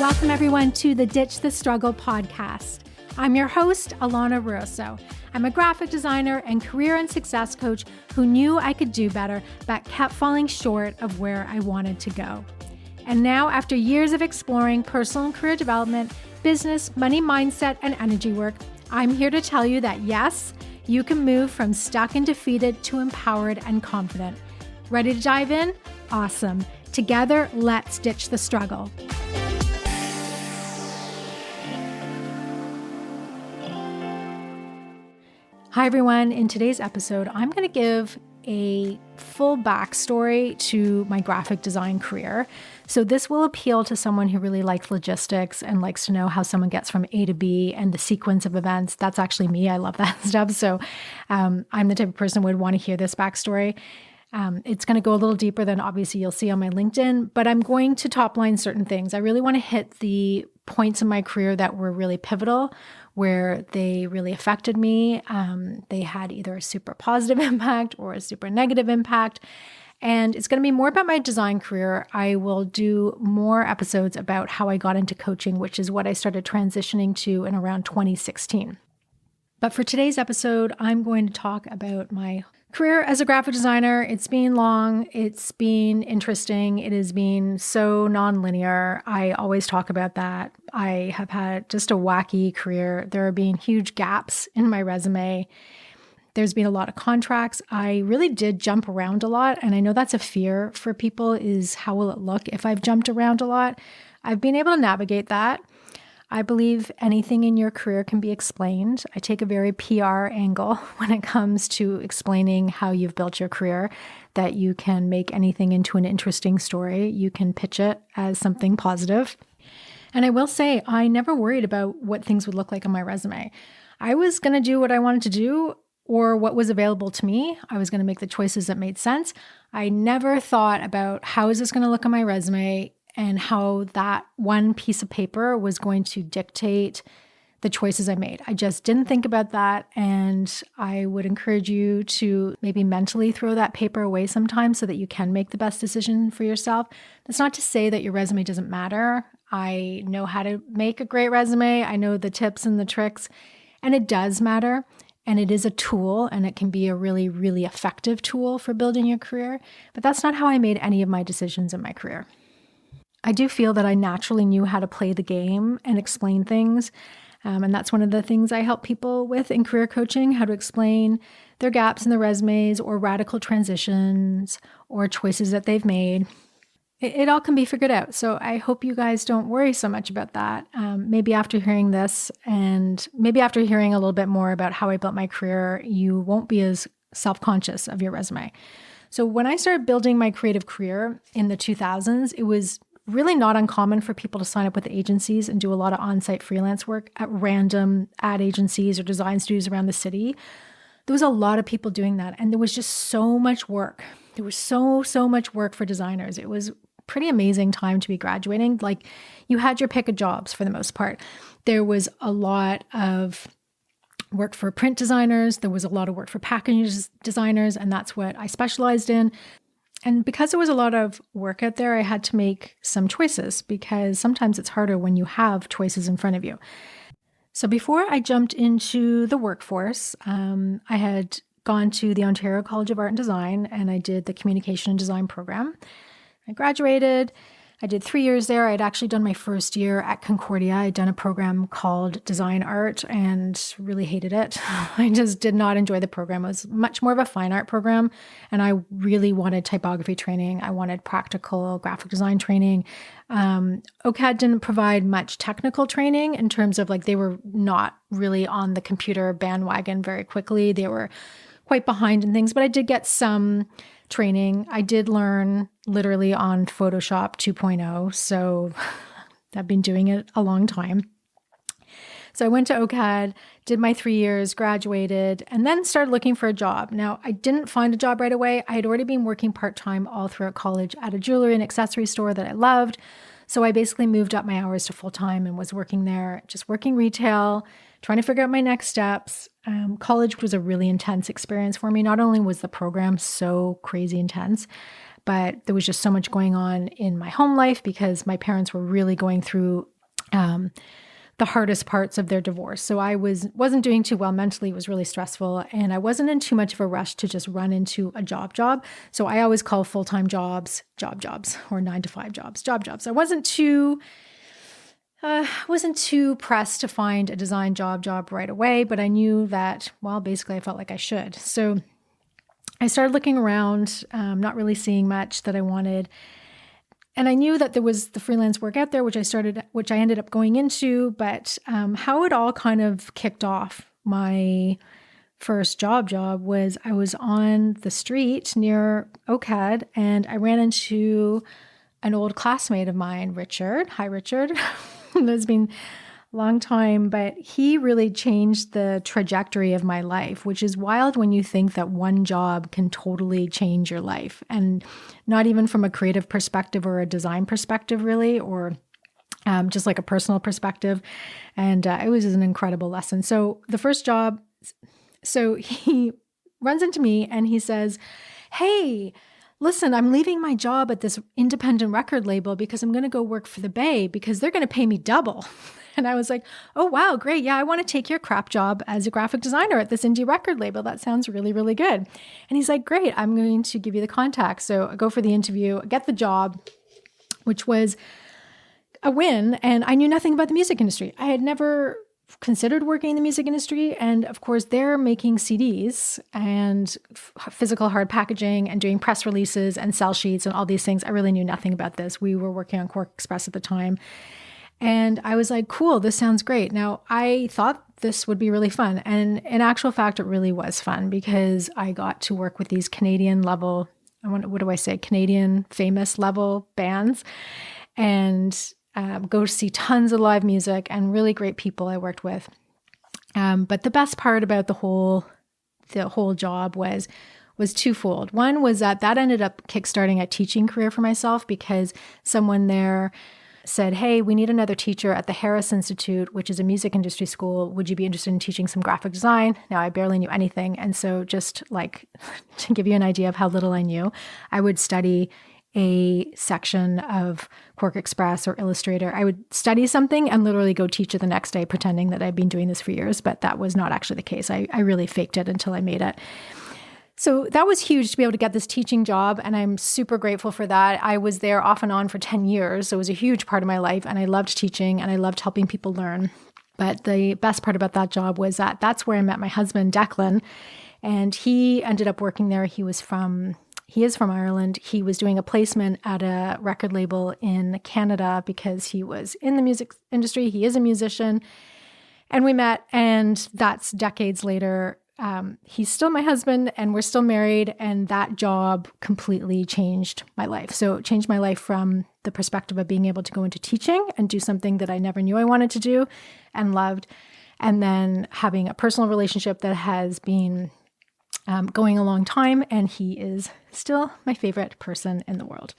Welcome everyone to the Ditch the Struggle podcast. I'm your host, Alana Russo. I'm a graphic designer and career and success coach who knew I could do better, but kept falling short of where I wanted to go. And now, after years of exploring personal and career development, business, money mindset, and energy work, I'm here to tell you that yes, you can move from stuck and defeated to empowered and confident. Ready to dive in? Awesome. Together, let's ditch the struggle. Hi everyone, in today's episode, I'm going to give a full backstory to my graphic design career. So this will appeal to someone who really likes logistics and likes to know how someone gets from A to B and the sequence of events. That's actually me. I love that stuff. So I'm the type of person who would want to hear this backstory. It's going to go a little deeper than obviously you'll see on my LinkedIn, but I'm going to top line certain things. I really want to hit the points in my career that were really pivotal, where they really affected me. They had either a super positive impact or a super negative impact. And it's going to be more about my design career. I will do more episodes about how I got into coaching, which is what I started transitioning to in around 2016. But for today's episode, I'm going to talk about my career as a graphic designer. It's been long. It's been interesting. It has been so nonlinear. I always talk about that. I have had just a wacky career. There have been huge gaps in my resume. There's been a lot of contracts. I really did jump around a lot. And I know that's a fear for people, is how will it look if I've jumped around a lot? I've been able to navigate that. I believe anything in your career can be explained. I take a very PR angle when it comes to explaining how you've built your career, that you can make anything into an interesting story. You can pitch it as something positive. And I will say, I never worried about what things would look like on my resume. I was going to do what I wanted to do or what was available to me. I was going to make the choices that made sense. I never thought about how is this going to look on my resume and how that one piece of paper was going to dictate the choices I made. I just didn't think about that. And I would encourage you to maybe mentally throw that paper away sometimes so that you can make the best decision for yourself. That's not to say that your resume doesn't matter. I know how to make a great resume. I know the tips and the tricks, and it does matter. And it is a tool, and it can be a really, really effective tool for building your career. But that's not how I made any of my decisions in my career. I do feel that I naturally knew how to play the game and explain things. And that's one of the things I help people with in career coaching, how to explain their gaps in their resumes or radical transitions or choices that they've made. It all can be figured out. So I hope you guys don't worry so much about that. Maybe after hearing this, and maybe after hearing a little bit more about how I built my career, you won't be as self-conscious of your resume. So when I started building my creative career in the 2000s, it was really not uncommon for people to sign up with agencies and do a lot of on-site freelance work at random ad agencies or design studios around the city. There was a lot of people doing that, and there was just so much work. There was so much work for designers. It was pretty amazing time to be graduating. Like, you had your pick of jobs for the most part. There was a lot of work for print designers. There was a lot of work for packaging designers, and that's what I specialized in. And because there was a lot of work out there, I had to make some choices, because sometimes it's harder when you have choices in front of you. So before I jumped into the workforce, I had gone to the Ontario College of Art and Design, and I did the communication and design program. I graduated. I did 3 years there. I'd actually done my first year at Concordia. I'd done a program called Design Art and really hated it. I just did not enjoy the program. It was much more of a fine art program, and I really wanted typography training. I wanted practical graphic design training. OCAD didn't provide much technical training in terms of, like, they were not really on the computer bandwagon very quickly. They were quite behind in things, but I did get some training. I did learn literally on Photoshop 2.0, so I've been doing it a long time. So I went to OCAD, did my 3 years, graduated, and then started looking for a job. Now, I didn't find a job right away. I had already been working part-time all throughout college at a jewelry and accessory store that I loved. So I basically moved up my hours to full-time and was working there, just working retail, trying to figure out my next steps. College was a really intense experience for me. Not only was the program so crazy intense, but there was just so much going on in my home life because my parents were really going through the hardest parts of their divorce. So I wasn't doing too well mentally. It was really stressful, and I wasn't in too much of a rush to just run into a job. So I always call full-time jobs, jobs, or 9-to-5 jobs. I wasn't too pressed to find a design job right away, but I knew that, well, basically I felt like I should. So I started looking around, not really seeing much that I wanted. And I knew that there was the freelance work out there, which I ended up going into, but how it all kind of kicked off my first job was I was on the street near OCAD, and I ran into an old classmate of mine, Richard. Hi, Richard. It's been a long time, but he really changed the trajectory of my life, which is wild when you think that one job can totally change your life. And not even from a creative perspective or a design perspective, really, or just like a personal perspective. And it was an incredible lesson. So the first job, so he runs into me and he says, "Hey, listen, I'm leaving my job at this independent record label because I'm going to go work for the Bay because they're going to pay me double." And I was like, "Oh, wow, great. Yeah, I want to take your crap job as a graphic designer at this indie record label. That sounds really, really good." And he's like, "Great, I'm going to give you the contact." So I go for the interview, get the job, which was a win. And I knew nothing about the music industry. I had never considered working in the music industry. And of course, they're making CDs and physical hard packaging and doing press releases and sell sheets and all these things. I really knew nothing about this. We were working on Quark Express at the time. And I was like, cool, this sounds great. Now, I thought this would be really fun. And in actual fact, it really was fun because I got to work with these Canadian famous level bands, and go see tons of live music and really great people I worked with. But the best part about the whole job was twofold. One was that ended up kickstarting a teaching career for myself because someone there said, "Hey, we need another teacher at the Harris Institute, which is a music industry school. Would you be interested in teaching some graphic design?" Now, I barely knew anything. And so just like to give you an idea of how little I knew, I would study a section of Quark Express or Illustrator. I would study something and literally go teach it the next day, pretending that I'd been doing this for years, but that was not actually the case. I really faked it until I made it. So that was huge to be able to get this teaching job, and I'm super grateful for that. I was there off and on for 10 years, so it was a huge part of my life, and I loved teaching, and I loved helping people learn. But the best part about that job was that that's where I met my husband, Declan, and he ended up working there. He is from Ireland. He was doing a placement at a record label in Canada because he was in the music industry. He is a musician. And we met, and that's decades later. He's still my husband and we're still married. And that job completely changed my life. So it changed my life from the perspective of being able to go into teaching and do something that I never knew I wanted to do and loved. And then having a personal relationship that has been going a long time, and he is still my favorite person in the world.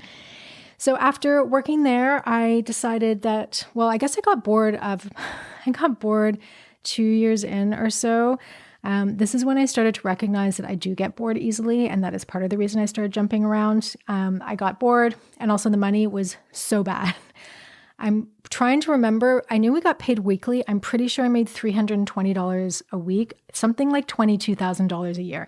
So after working there, I decided that, well, I guess I got bored 2 years in or so. This is when I started to recognize that I do get bored easily, and that is part of the reason I started jumping around. I got bored, and also the money was so bad. I'm trying to remember. I knew we got paid weekly. I'm pretty sure I made $320 a week, something like $22,000 a year.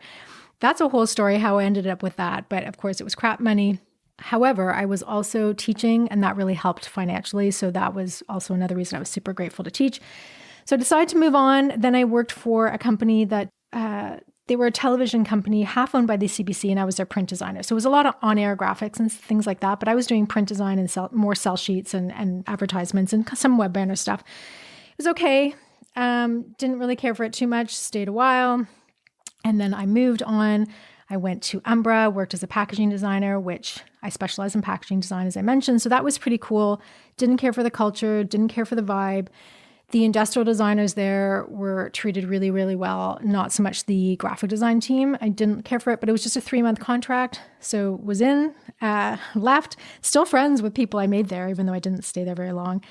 That's a whole story how I ended up with that. But of course, it was crap money. However, I was also teaching, and that really helped financially. So that was also another reason I was super grateful to teach. So I decided to move on. Then I worked for a company that they were a television company, half owned by the CBC, and I was their print designer. So it was a lot of on-air graphics and things like that, but I was doing print design and more sell sheets and advertisements and some web banner stuff. It was okay. Didn't really care for it too much, stayed a while. And then I moved on. I went to Umbra, worked as a packaging designer, which I specialize in packaging design, as I mentioned. So that was pretty cool. Didn't care for the culture, didn't care for the vibe. The industrial designers there were treated really, really well. Not so much the graphic design team. I didn't care for it, but it was just a 3-month contract. So was left, still friends with people I made there, even though I didn't stay there very long.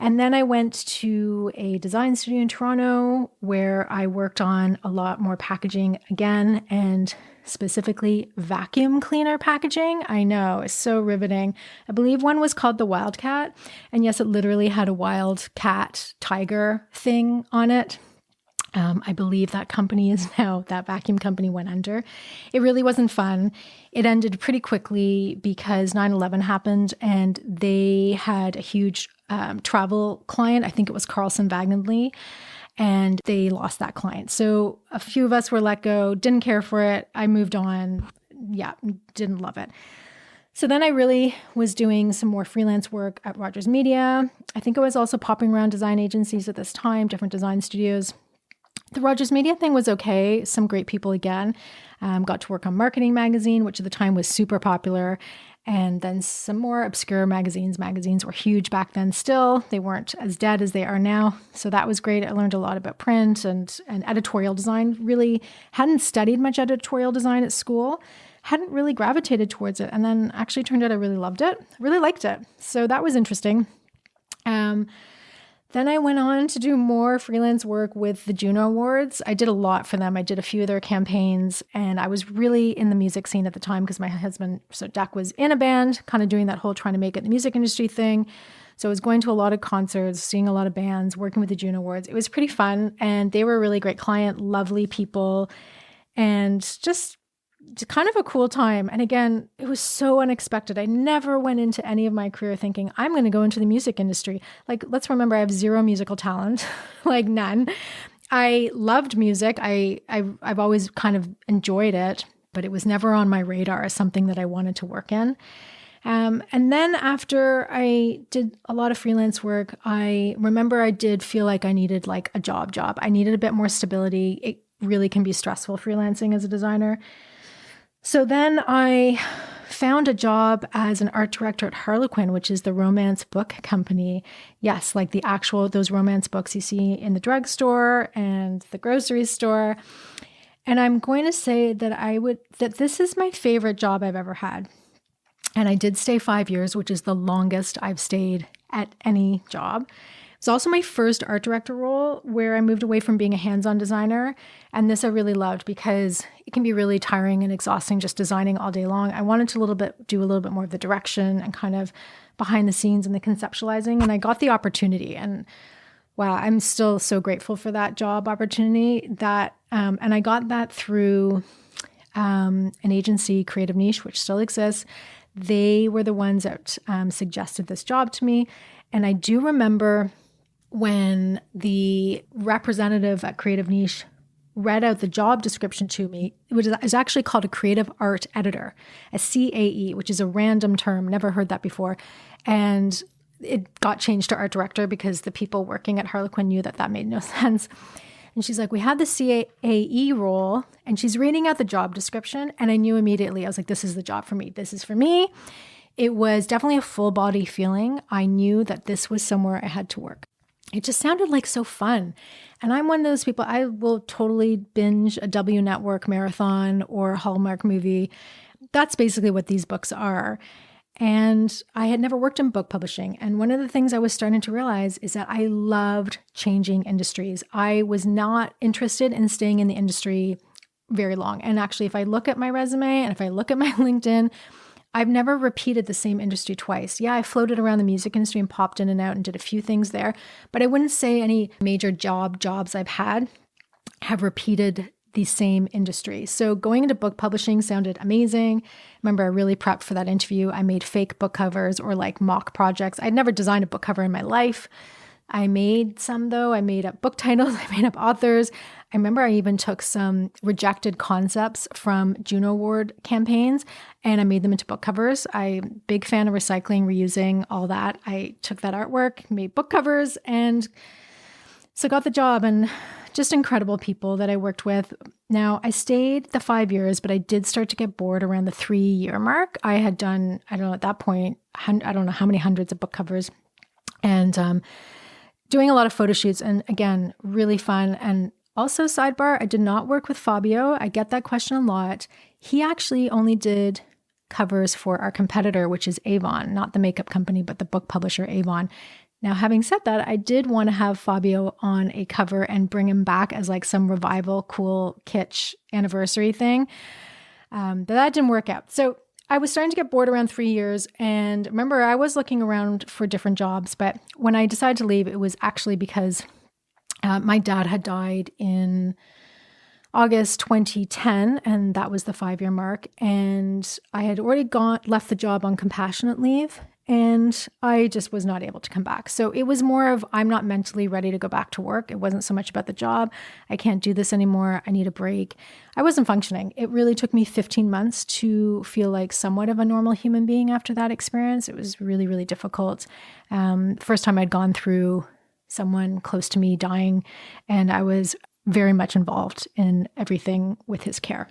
And then I went to a design studio in Toronto where I worked on a lot more packaging again, and specifically vacuum cleaner packaging. I know, it's so riveting. I believe one was called the Wildcat. And yes, it literally had a wild cat tiger thing on it. I believe that company is now, that vacuum company went under. It really wasn't fun. It ended pretty quickly because 9/11 happened and they had a huge travel client. I think it was Carlson Wagonlit, and they lost that client. So a few of us were let go, didn't care for it. I moved on. Yeah, didn't love it. So then I really was doing some more freelance work at Rogers Media. I think I was also popping around design agencies at this time, different design studios. The Rogers Media thing was okay. Some great people again. Got to work on Marketing Magazine, which at the time was super popular. And then some more obscure magazines. Magazines were huge back then still. They weren't as dead as they are now. So that was great. I learned a lot about print and editorial design. Really hadn't studied much editorial design at school. Hadn't really gravitated towards it. And then actually turned out I really loved it. Really liked it. So that was interesting. Then I went on to do more freelance work with the Juno Awards. I did a lot for them. I did a few of their campaigns, and I was really in the music scene at the time because my husband, so Duck, was in a band, kind of doing that whole trying to make it in the music industry thing. So I was going to a lot of concerts, seeing a lot of bands, working with the Juno Awards. It was pretty fun, and they were a really great client, lovely people, and just kind of a cool time. And again, it was so unexpected. I never went into any of my career thinking I'm going to go into the music industry. Like, let's remember, I have zero musical talent, like none. I loved music. I've always kind of enjoyed it, but it was never on my radar as something that I wanted to work in. And then after I did a lot of freelance work, I remember I did feel like I needed like a job. I needed a bit more stability. It really can be stressful freelancing as a designer. So then I found a job as an art director at Harlequin, which is the romance book company. Yes, like the actual, those romance books you see in the drugstore and the grocery store. And I'm going to say that this is my favorite job I've ever had. And I did stay 5 years, which is the longest I've stayed at any job. It's also my first art director role where I moved away from being a hands-on designer. And this I really loved because it can be really tiring and exhausting just designing all day long. I wanted to do a little bit more of the direction and kind of behind the scenes and the conceptualizing. And I got the opportunity. And wow, I'm still so grateful for that job opportunity. And I got that through an agency, Creative Niche, which still exists. They were the ones that suggested this job to me. And I do remember when the representative at Creative Niche read out the job description to me. It was actually called a creative art editor, a CAE, which is a random term, never heard that before. And it got changed to art director because the people working at Harlequin knew that made no sense. And she's like, we had the CAE role, and she's reading out the job description. And I knew immediately, I was like, this is the job for me. This is for me. It was definitely a full body feeling. I knew that this was somewhere I had to work. It just sounded like so fun. And I'm one of those people, I will totally binge a W Network marathon or a Hallmark movie. That's basically what these books are. And I had never worked in book publishing. And one of the things I was starting to realize is that I loved changing industries. I was not interested in staying in the industry very long. And actually, if I look at my resume and if I look at my LinkedIn, I've never repeated the same industry twice. Yeah, I floated around the music industry and popped in and out and did a few things there, but I wouldn't say any major jobs I've had have repeated the same industry. So going into book publishing sounded amazing. Remember, I really prepped for that interview. I made fake book covers or like mock projects. I'd never designed a book cover in my life. I made some though. I made up book titles. I made up authors. I remember I even took some rejected concepts from Juno Award campaigns and I made them into book covers. I'm a big fan of recycling, reusing, all that. I took that artwork, made book covers, and so got the job, and just incredible people that I worked with. Now, I stayed the 5 years, but I did start to get bored around the 3-year mark. I had done, I don't know, at that point, I don't know how many hundreds of book covers, and doing a lot of photo shoots, and again, really fun. And also, sidebar, I did not work with Fabio. I get that question a lot. He actually only did covers for our competitor, which is Avon, not the makeup company, but the book publisher Avon. Now, having said that, I did want to have Fabio on a cover and bring him back as like some revival, cool, kitsch anniversary thing. But that didn't work out. So I was starting to get bored around 3 years. And remember, I was looking around for different jobs. But when I decided to leave, it was actually because my dad had died in August 2010, and that was the 5-year mark. And I had already left the job on compassionate leave, and I just was not able to come back. So it was more of, I'm not mentally ready to go back to work. It wasn't so much about the job. I can't do this anymore. I need a break. I wasn't functioning. It really took me 15 months to feel like somewhat of a normal human being after that experience. It was really, really difficult. First time I'd gone through someone close to me dying, and I was very much involved in everything with his care.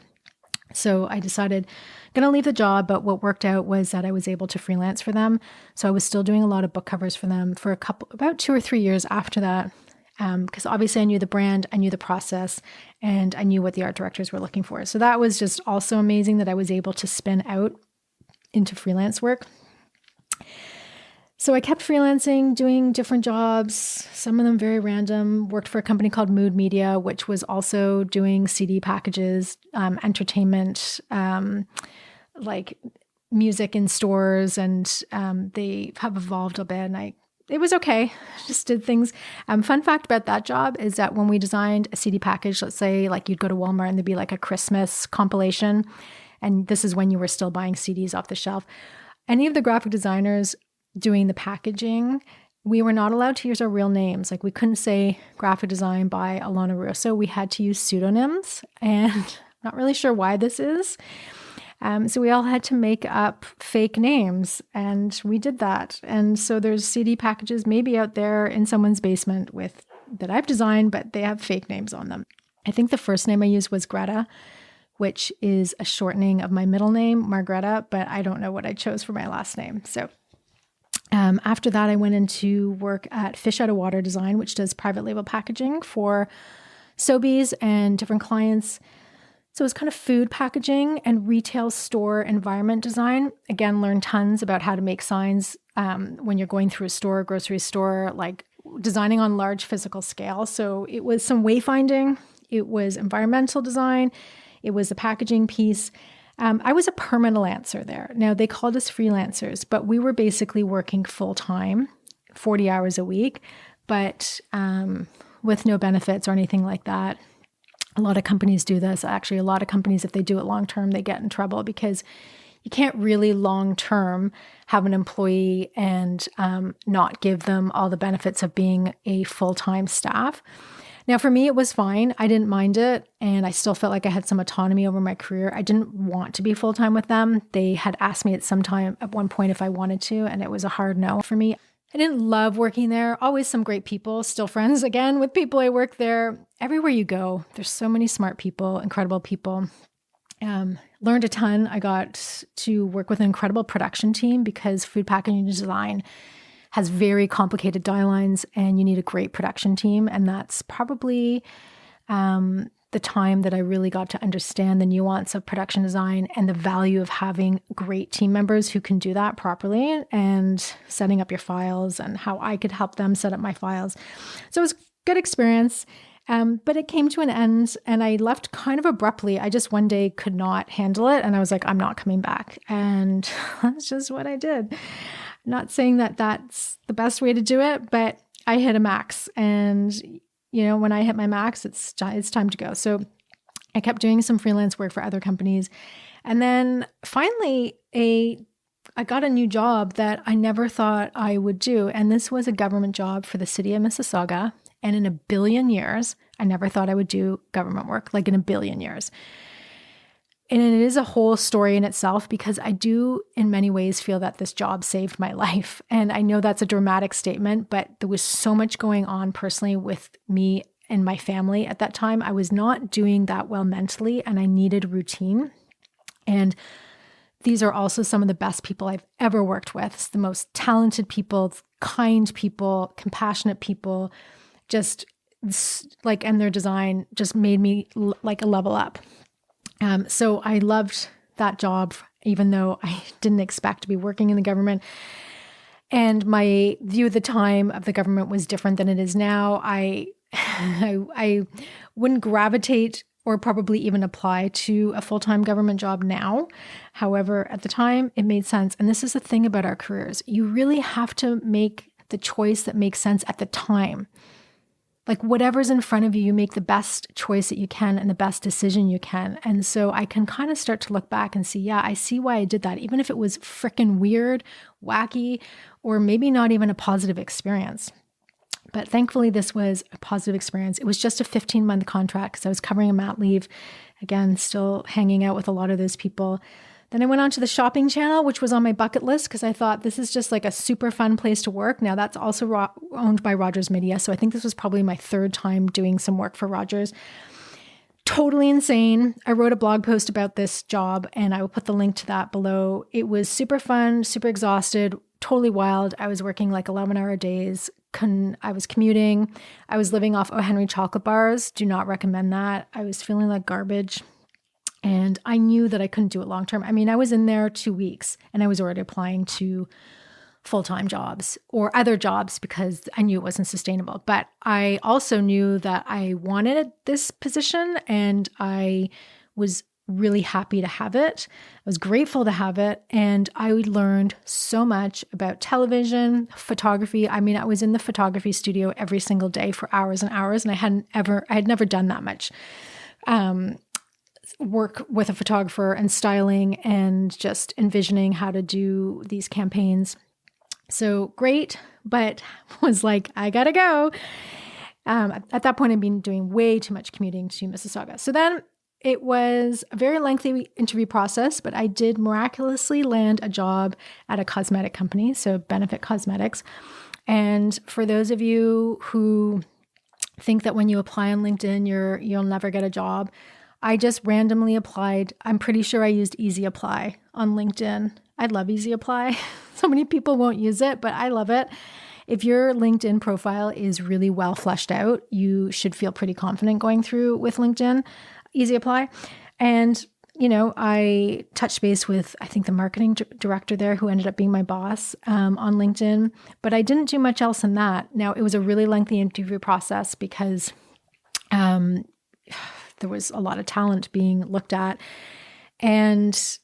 So I decided I'm going to leave the job, but what worked out was that I was able to freelance for them. So I was still doing a lot of book covers for them for about 2 or 3 years after that, because obviously I knew the brand, I knew the process, and I knew what the art directors were looking for. So that was just also amazing that I was able to spin out into freelance work. So I kept freelancing, doing different jobs, some of them very random. Worked for a company called Mood Media, which was also doing CD packages, entertainment, like music in stores, and they have evolved a bit. And it was okay. Just did things. Fun fact about that job is that when we designed a CD package, let's say like you'd go to Walmart and there'd be like a Christmas compilation, and this is when you were still buying CDs off the shelf. Any of the graphic designers doing the packaging, we were not allowed to use our real names. Like we couldn't say graphic design by Alana Russo. We had to use pseudonyms, and I'm not really sure why this is. So we all had to make up fake names, and we did that. And so there's CD packages maybe out there in someone's basement that I've designed, but they have fake names on them. I think the first name I used was Greta, which is a shortening of my middle name, Margreta, but I don't know what I chose for my last name. So after that, I went into work at Fish Out of Water Design, which does private label packaging for Sobeys and different clients. So it's kind of food packaging and retail store environment design. Again, learn tons about how to make signs when you're going through a store, grocery store, like designing on large physical scale. So it was some wayfinding. It was environmental design. It was a packaging piece. I was a permanentancer there. Now, they called us freelancers, but we were basically working full-time, 40 hours a week, but with no benefits or anything like that. A lot of companies do this. Actually, a lot of companies, if they do it long-term, they get in trouble because you can't really long-term have an employee and not give them all the benefits of being a full-time staff. Now, for me, it was fine. I didn't mind it, and I still felt like I had some autonomy over my career. I didn't want to be full-time with them. They had asked me at one point if I wanted to, and it was a hard no for me. I didn't love working there. Always some great people, still friends again with people I work there. Everywhere you go, there's so many smart people, incredible people. Learned a ton. I got to work with an incredible production team because food packaging design has very complicated die lines, and you need a great production team. And that's probably the time that I really got to understand the nuance of production design and the value of having great team members who can do that properly, and setting up your files and how I could help them set up my files. So it was a good experience. But it came to an end, and I left kind of abruptly. I just one day could not handle it, and I was like, I'm not coming back. And that's just what I did. Not saying that that's the best way to do it, but I hit a max. And, when I hit my max, it's time to go. So I kept doing some freelance work for other companies. And then finally, I got a new job that I never thought I would do. And this was a government job for the city of Mississauga. And in a billion years, I never thought I would do government work, like in a billion years. And it is a whole story in itself, because I do in many ways feel that this job saved my life. And I know that's a dramatic statement, but there was so much going on personally with me and my family at that time. I was not doing that well mentally, and I needed routine. And these are also some of the best people I've ever worked with. It's the most talented people, kind people, compassionate people, just like, and their design just made me like a level up. So I loved that job, even though I didn't expect to be working in the government. And my view at the time of the government was different than it is now. I wouldn't gravitate or probably even apply to a full-time government job now. However, at the time, it made sense. And this is the thing about our careers. You really have to make the choice that makes sense at the time. Like whatever's in front of you, you make the best choice that you can and the best decision you can. And so I can kind of start to look back and see, yeah, I see why I did that, even if it was freaking weird, wacky, or maybe not even a positive experience. But thankfully, this was a positive experience. It was just a 15-month contract because I was covering a mat leave. Again, still hanging out with a lot of those people. Then I went on to the shopping channel, which was on my bucket list because I thought this is just like a super fun place to work. Now that's also owned by Rogers Media. So I think this was probably my third time doing some work for Rogers. Totally insane. I wrote a blog post about this job and I will put the link to that below. It was super fun, super exhausted, totally wild. I was working like 11-hour days. I was commuting. I was living off O. Henry chocolate bars. Do not recommend that. I was feeling like garbage. And I knew that I couldn't do it long term. I mean, I was in there 2 weeks and I was already applying to full-time jobs or other jobs because I knew it wasn't sustainable. But I also knew that I wanted this position and I was really happy to have it. I was grateful to have it. And I learned so much about television, photography. I mean, I was in the photography studio every single day for hours and hours. And I had never done that much work with a photographer and styling and just envisioning how to do these campaigns. So great, but was like, I gotta go. At that point, I'd been doing way too much commuting to Mississauga. So then it was a very lengthy interview process, but I did miraculously land a job at a cosmetic company, so Benefit Cosmetics. And for those of you who think that when you apply on LinkedIn, you'll never get a job, I just randomly applied. I'm pretty sure I used Easy Apply on LinkedIn. I love Easy Apply. So many people won't use it, but I love it. If your LinkedIn profile is really well fleshed out, you should feel pretty confident going through with LinkedIn, Easy Apply. And, I touched base with, I think, the marketing director there who ended up being my boss on LinkedIn, but I didn't do much else than that. Now, it was a really lengthy interview process because there was a lot of talent being looked at and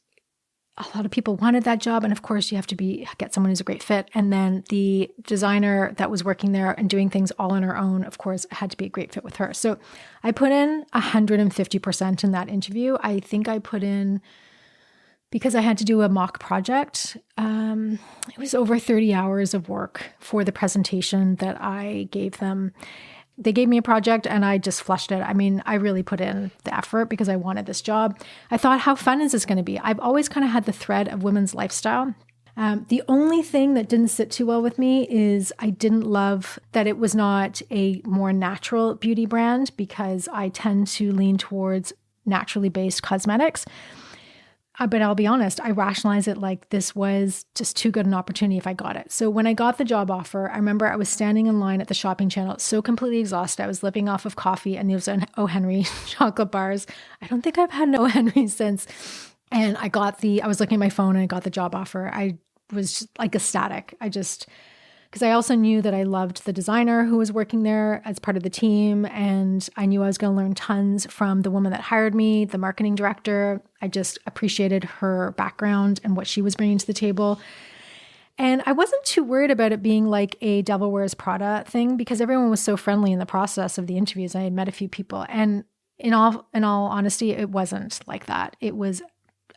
a lot of people wanted that job. And of course you have to get someone who's a great fit. And then the designer that was working there and doing things all on her own, of course, had to be a great fit with her. So I put in 150% in that interview. I think I put in, because I had to do a mock project, it was over 30 hours of work for the presentation that I gave them. They gave me a project and I just flushed it. I mean, I really put in the effort because I wanted this job. I thought, how fun is this going to be? I've always kind of had the thread of women's lifestyle. The only thing that didn't sit too well with me is I didn't love that it was not a more natural beauty brand because I tend to lean towards naturally based cosmetics. But I'll be honest, I rationalize it like this was just too good an opportunity if I got it. So when I got the job offer, I remember I was standing in line at the shopping channel, so completely exhausted. I was living off of coffee and those O. Henry chocolate bars. I don't think I've had an O. Henry since. And I was looking at my phone and I got the job offer. I was just like ecstatic. Because I also knew that I loved the designer who was working there as part of the team. And I knew I was going to learn tons from the woman that hired me, the marketing director. I just appreciated her background and what she was bringing to the table. And I wasn't too worried about it being like a Devil Wears Prada thing because everyone was so friendly in the process of the interviews. I had met a few people. And in all honesty, it wasn't like that. It was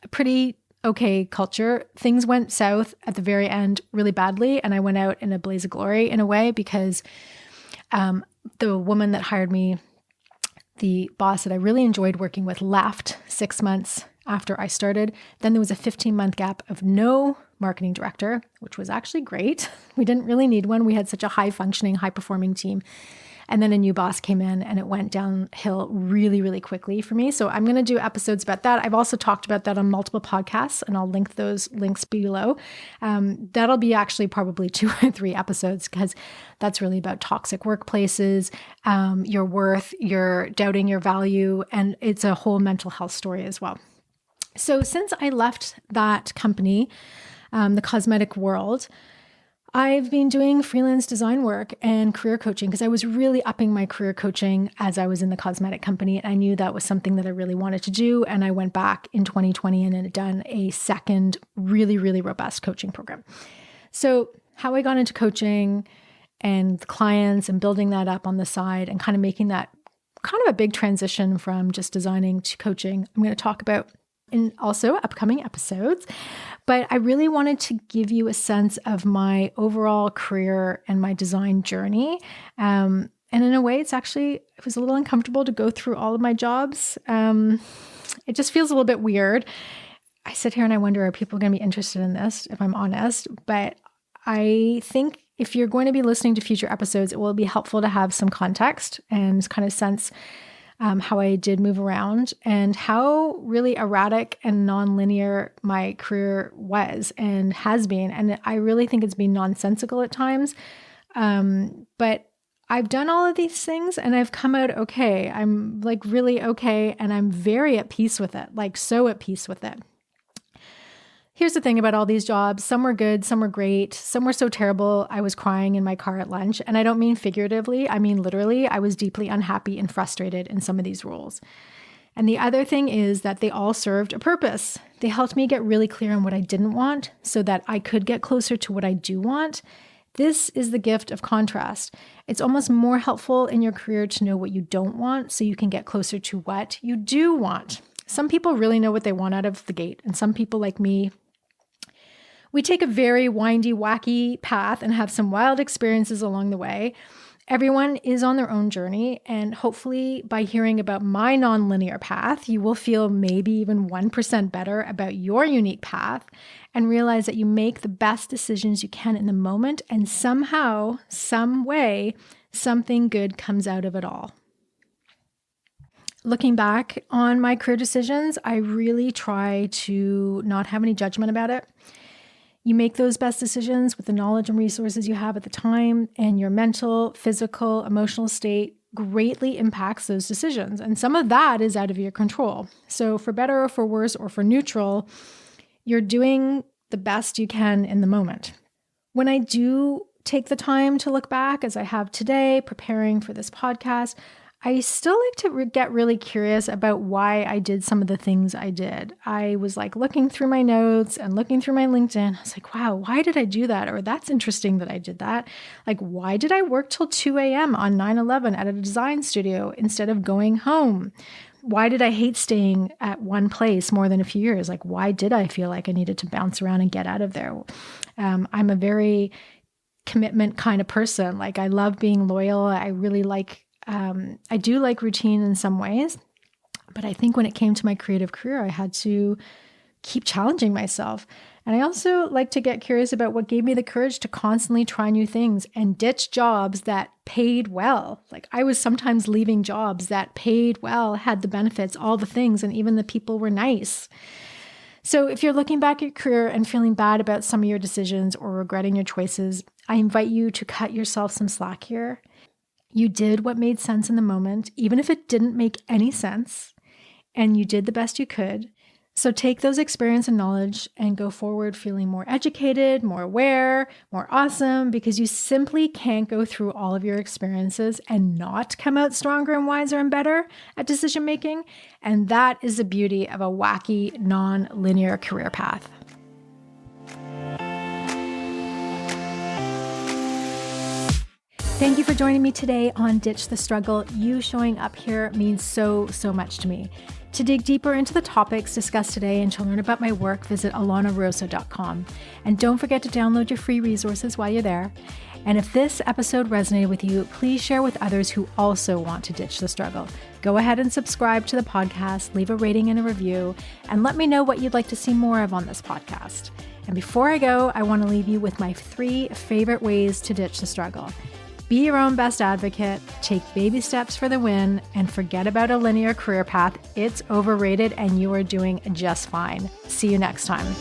a pretty okay culture. Things went south at the very end really badly. And I went out in a blaze of glory in a way because the woman that hired me, the boss that I really enjoyed working with, left 6 months after I started. Then there was a 15-month gap of no marketing director, which was actually great. We didn't really need one. We had such a high-functioning, high-performing team. And then a new boss came in and it went downhill really, really quickly for me. So I'm going to do episodes about that. I've also talked about that on multiple podcasts and I'll link those links below. That'll be actually probably 2 or 3 episodes because that's really about toxic workplaces, your worth, your doubting your value, and it's a whole mental health story as well. So since I left that company, the cosmetic world, I've been doing freelance design work and career coaching because I was really upping my career coaching as I was in the cosmetic company. And I knew that was something that I really wanted to do. And I went back in 2020 and had done a second really, really robust coaching program. So how I got into coaching and clients and building that up on the side and kind of making that kind of a big transition from just designing to coaching, I'm going to talk about in also upcoming episodes. But I really wanted to give you a sense of my overall career and my design journey. And in a way, it was a little uncomfortable to go through all of my jobs. It just feels a little bit weird. I sit here and I wonder, are people going to be interested in this, if I'm honest? But I think if you're going to be listening to future episodes, it will be helpful to have some context and kind of sense how I did move around and how really erratic and nonlinear my career was and has been. And I really think it's been nonsensical at times. But I've done all of these things and I've come out okay. I'm like really okay. And I'm very at peace with it, like so at peace with it. Here's the thing about all these jobs. Some were good, some were great, some were so terrible I was crying in my car at lunch. And I don't mean figuratively, I mean literally. I was deeply unhappy and frustrated in some of these roles. And the other thing is that they all served a purpose. They helped me get really clear on what I didn't want so that I could get closer to what I do want. This is the gift of contrast. It's almost more helpful in your career to know what you don't want so you can get closer to what you do want. Some people really know what they want out of the gate, and some people like me, we take a very windy, wacky path and have some wild experiences along the way. Everyone is on their own journey, and hopefully by hearing about my nonlinear path, you will feel maybe even 1% better about your unique path and realize that you make the best decisions you can in the moment, and somehow, some way, something good comes out of it all. Looking back on my career decisions, I really try to not have any judgment about it. You make those best decisions with the knowledge and resources you have at the time, and your mental, physical, emotional state greatly impacts those decisions. And some of that is out of your control. So for better or for worse or for neutral, you're doing the best you can in the moment. When I do take the time to look back, as I have today, preparing for this podcast, I still like to get really curious about why I did some of the things I did. I was like looking through my notes and looking through my LinkedIn. I was like, wow, why did I do that? Or that's interesting that I did that. Like, why did I work till 2 a.m. on 9/11 at a design studio instead of going home? Why did I hate staying at one place more than a few years? Like, why did I feel like I needed to bounce around and get out of there? I'm a very commitment kind of person. Like, I love being loyal. I really like I do like routine in some ways, but I think when it came to my creative career, I had to keep challenging myself. And I also like to get curious about what gave me the courage to constantly try new things and ditch jobs that paid well. Like, I was sometimes leaving jobs that paid well, had the benefits, all the things, and even the people were nice. So if you're looking back at your career and feeling bad about some of your decisions or regretting your choices, I invite you to cut yourself some slack here. You did what made sense in the moment, even if it didn't make any sense, and you did the best you could. So take those experience and knowledge and go forward feeling more educated, more aware, more awesome, because you simply can't go through all of your experiences and not come out stronger and wiser and better at decision making. And that is the beauty of a wacky, non-linear career path. Thank you for joining me today on Ditch the Struggle. You showing up here means so much to me. To dig deeper into the topics discussed today and to learn about my work, visit alanarosso.com. And don't forget to download your free resources while you're there. And if this episode resonated with you, please share with others who also want to ditch the struggle. Go ahead and subscribe to the podcast, leave a rating and a review, and let me know what you'd like to see more of on this podcast. And before I go, I want to leave you with my 3 favorite ways to ditch the struggle. Be your own best advocate, take baby steps for the win, and forget about a linear career path. It's overrated and you are doing just fine. See you next time.